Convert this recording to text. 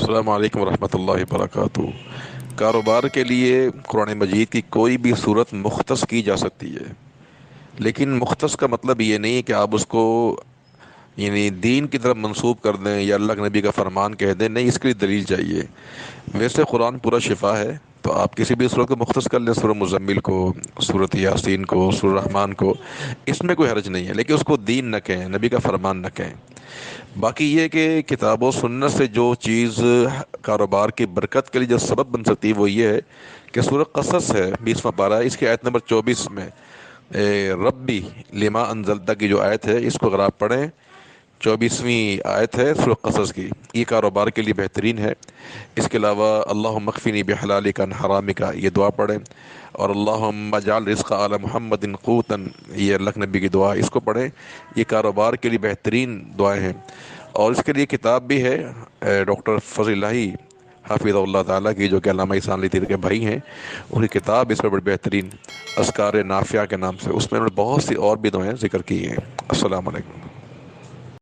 السلام علیکم ورحمۃ اللہ وبرکاتہ۔ کاروبار کے لیے قرآن مجید کی کوئی بھی صورت مختص کی جا سکتی ہے، لیکن مختص کا مطلب یہ نہیں ہے کہ آپ اس کو دین کی طرف منسوب کر دیں یا اللہ کے نبی کا فرمان کہہ دیں۔ نہیں، اس کے لیے دلیل چاہیے۔ ویسے قرآن پورا شفا ہے، تو آپ کسی بھی صورت کو مختص کر لیں، سورہ مزمل کو، سورۃ یاسین کو، سورہ رحمان کو، اس میں کوئی حرج نہیں ہے، لیکن اس کو دین نہ کہیں، نبی کا فرمان نہ کہیں۔ باقی یہ کہ کتاب و سنت سے جو چیز کاروبار کی برکت کے لیے جو سبب بن سکتی ہے وہ یہ ہے کہ سورہ قصص ہے 20واں پارہ، اس کی آیت نمبر 24 میں ربی لما انزلتا کی جو آیت ہے، اس کو اگر آپ پڑھیں، 24ویں آیت ہے سورہ قصص کی، یہ کاروبار کے لیے بہترین ہے۔ اس کے علاوہ اللہم اکفنی بحلالک عن حرامک، یہ دعا پڑھیں، اور اللہم اجعل رزق آل محمد قوتا، یہ اللہ کے نبی کی دعا، اس کو پڑھیں۔ یہ کاروبار کے لیے بہترین دعائیں ہیں۔ اور اس کے لیے کتاب بھی ہے ڈاکٹر فضل الہی حافظ اللہ تعالیٰ کی، جو کہ علامہ احسان علی طیر کے بھائی ہیں، ان کی کتاب اس پر بڑی بہترین اذکار نافعہ کے نام سے، اس میں انہوں نے بہت سی اور بھی دعائیں ذکر کی ہیں۔ السلام علیکم۔